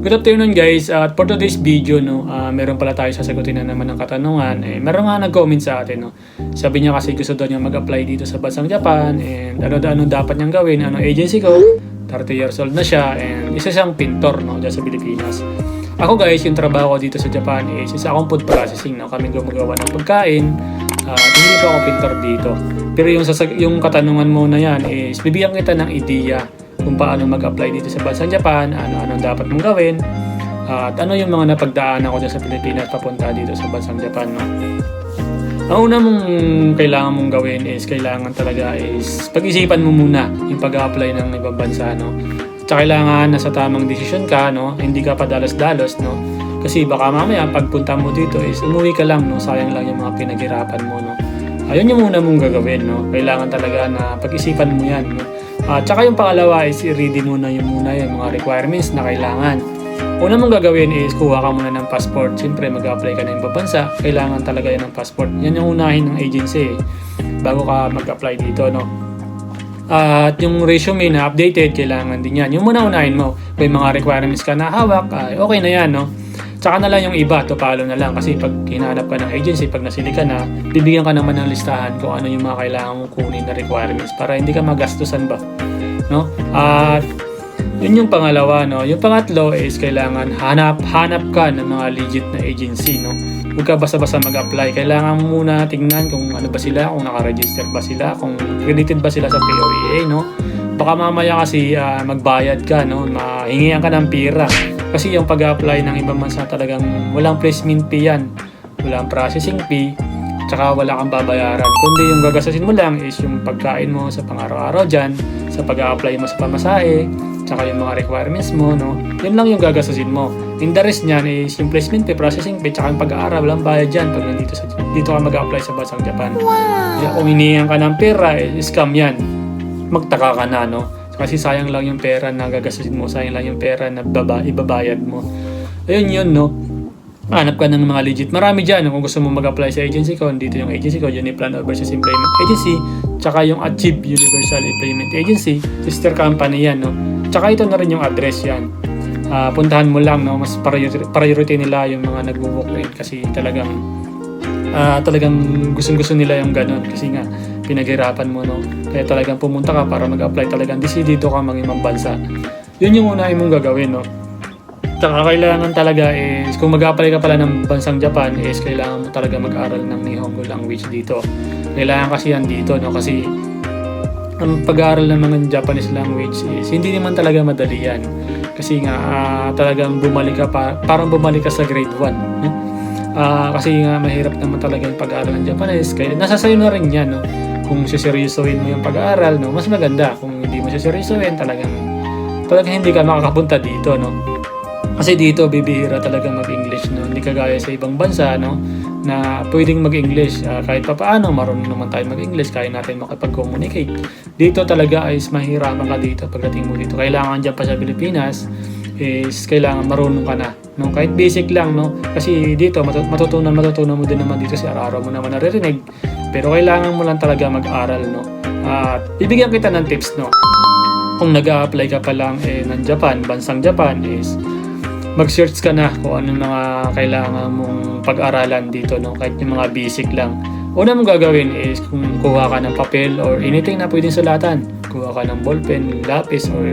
Good afternoon guys, at for today's video meron pala tayo sasagutin na naman ng katanungan. Meron nga nag-comment sa atin Sabi niya kasi gusto daw niya mag-apply dito sa bansang Japan and ano dapat niyang gawin, agency ko, 30 years old na siya and isa siyang pintor diyan sa Pilipinas. Ako guys, yung trabaho ko dito sa Japan is isa akong food processing Kami gumagawa ng pagkain at hindi pa ako pintor dito. Pero yung katanungan mo na yan is bibigyan kita ng ideya kung paano mag-apply dito sa bansang Japan, ano dapat mong gawin, at ano yung mga napagdaanan ko dyan sa Pilipinas papunta dito sa bansang Japan. Ang una mong kailangan mong gawin is pag-isipan mo muna yung pag-apply ng ibang bansa. Tsaka kailangan nasa tamang desisyon ka, hindi ka padalos-dalos. Kasi baka mamaya pagpunta mo dito is umuwi ka lang, sayang lang yung mga pinaghirapan mo. Ayun yung muna mong gagawin. Kailangan talaga na pag-isipan mo yan. Tsaka yung pangalawa is i-ready muna yung mga requirements na kailangan. Una mong gagawin is kuha ka muna ng passport. Siyempre mag-apply ka na yung bansa, kailangan talaga yan ng passport. Yan yung unahin ng agency bago ka mag-apply dito. At yung resume na updated, kailangan din yan. Yung unahin mo, may mga requirements ka na hawak, okay na yan. Tsaka na lang yung iba, to follow na lang. Kasi pag hinahanap ka ng agency, pag nasili ka na, bibigyan ka naman ng listahan kung ano yung mga kailangan mong kunin na requirements para hindi ka magastusan ba. At yun yung pangalawa. Yung pangatlo is kailangan hanap ka ng mga legit na agency. Huwag ka basta-basta mag-apply. Kailangan mo muna tingnan kung ano ba sila, kung naka-register ba sila, kung credited ba sila sa POEA. Baka mamaya kasi magbayad ka, mahingihan ka ng pira. Kasi yung pag-apply ng ibang bansa talagang walang placement fee yan. Walang processing fee. Tsaka wala kang babayaran. Kundi yung gagastusin mo lang is yung pagkain mo sa pang-araw-araw dyan, sa pag-apply mo sa pamasahe, tsaka yung mga requirements mo. Yun lang yung gagastusin mo. In the rest nyan is yung placement fee, processing fee, tsaka yung pag-aaral. Walang bayad dyan pag dito ka mag-apply sa bansang Japan. Kaya kung hinihingan ka ng pera, scam yan. Magtaka ka na, Kasi sayang lang yung pera na gagastusin mo, sayang lang yung pera na ibabayad mo. Ayun yun, hanap ka ng mga legit. Marami dyan, kung gusto mo mag-apply sa agency ko, dito yung agency ko, Uniplan Overseas Employment Agency, tsaka yung Achieve Universal Employment Agency, sister company yan, Tsaka ito na rin yung address yan. Puntahan mo lang, mas priority nila yung mga nag-walk-in kasi talagang gustong-gusto nila yung ganun kasi nga pinaghirapan mo kaya talagang pumunta ka para mag-apply, talagang desidido ka mag-ibang bansa. Yun yung unahin mong gagawin. Tsaka kailangan talaga is kung mag-apply ka pala ng bansang Japan is kailangan mo talaga mag-aral ng Nihongo language dito. Kailangan kasi yan dito kasi ang pag-aaral ng mga Japanese language is hindi naman talaga madali yan kasi nga talagang parang bumalik ka sa grade 1. Kasi nga mahirap naman talaga yung pag-aaral ng Japanese, kaya nasa sayo na rin yan. Kung siseryosohin mo yung pag-aaral, mas maganda. Kung hindi mo siseryosohin, talagang hindi ka makakapunta dito. Kasi dito bibihira talaga mag-English. Hindi kagaya sa ibang bansa na pwedeng mag-English. Kahit pa paano marunong naman tayo mag-English, kaya natin makipag-communicate. Dito talaga is mahirapan ka dito pagdating mo dito. Kailangan dyan pa sa Pilipinas is kailangan marunong ka na. Kahit basic lang, kasi dito matutunan mo din naman dito sa araw mo naman naririnig, pero kailangan mo lang talaga mag-aral. At bibigyan kita ng tips. Kung nag-a-apply ka pa lang ng Japan, bansang Japan, is mag-search ka na kung ano mga kailangan mong pag-aralan dito, kahit yung mga basic lang. Una mong gagawin is kung kuha ka ng papel or anything na pwedeng sulatan, kuha ka ng ballpen, lapis or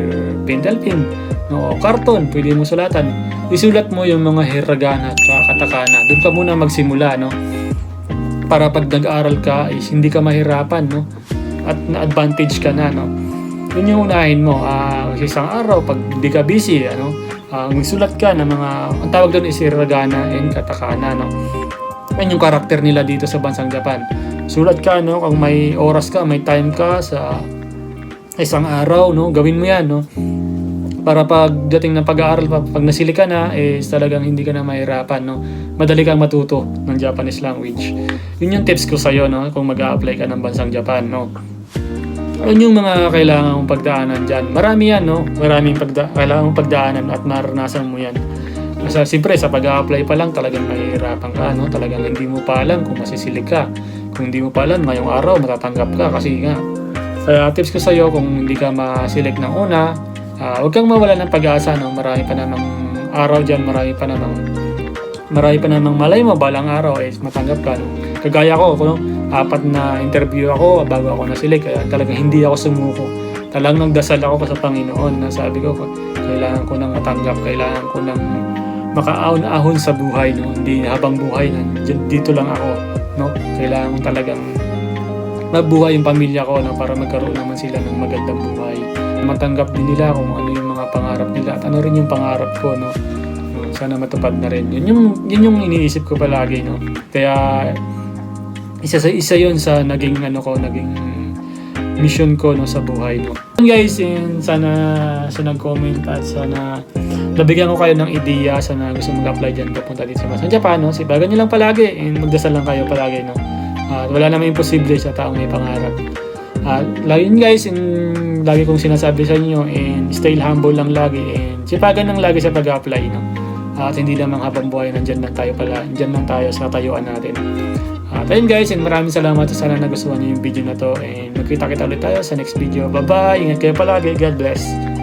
pentel pen, o karton, pwede mo sulatan. Isulat mo yung mga hiragana at katakana. Doon ka muna magsimula, para pag nag-aaral ka is hindi ka mahirapan, at na-advantage ka na, Yun yung unahin mo. Sa isang araw, pag hindi ka busy, magsulat ka ng mga, ang tawag doon is hiragana and katakana, Yan yung karakter nila dito sa bansang Japan. Sulat ka, kung may oras ka, may time ka sa isang araw, gawin mo yan, para pagdating ng pag-aaral, pag nasili ka na, is talagang hindi ka na mahirapan, Madali kang matuto ng Japanese language. Yun yung tips ko sa'yo, kung mag-a-apply ka ng bansang Japan, Ano yung mga kailangan mong pagdaanan dyan? Marami yan, Maraming kailangan mong pagdaanan at maranasan mo yan. Kasi siyempre, sa pag-a-apply pa lang, talagang mahirapan ka, Talagang hindi mo pa alam kung masisilig ka. Kung hindi mo pa alam, ngayong araw, matatanggap ka. Kasi nga, tips ko sa'yo, kung hindi ka ma-select ng una, huwag kang mawala ng pag-asa, marami pa namang araw dyan, marami pa namang malay mo, balang araw matanggap ka. No? Kagaya ko, no? 4 na interview ako bago ako na-select, kaya talagang hindi ako sumuko. Talagang nagdasal ako sa Panginoon na sabi ko, kailangan ko nang matanggap, kailangan ko nang makaahon-ahon sa buhay, no? Hindi habang buhay, dito lang ako, no? Kailangan ko talagang mabuhay yung pamilya ko, no? Para magkaroon naman sila ng magandang buhay. Matanggap din nila kung ano yung mga pangarap nila at ano rin yung pangarap ko, no? Sana matupad na rin. Yun yung iniisip ko palagi, no? Kaya isa yun sa naging mission ko, no, sa buhay, no. Guys, sana sa nag-comment at sana nabigyan ko kayo ng ideya, sana gusto mag-apply dyan papunta dito sa Japan, no. Sibagan nyo lang palagi and magdasal lang kayo palagi, no. Wala namang imposible sa taong may pangarap. Lagi guys, lagi kong sinasabi sa inyo, and stay humble lang lagi and sipagan lang lagi sa pag-apply, no. At hindi lamang habang buhay, nandyan lang tayo sa katayuan natin. At ayun guys, and maraming salamat. Sana nagustuhan niyo yung video na to, and magkita-kita ulit tayo sa next video. Bye bye, ingat kayo palagi, God bless.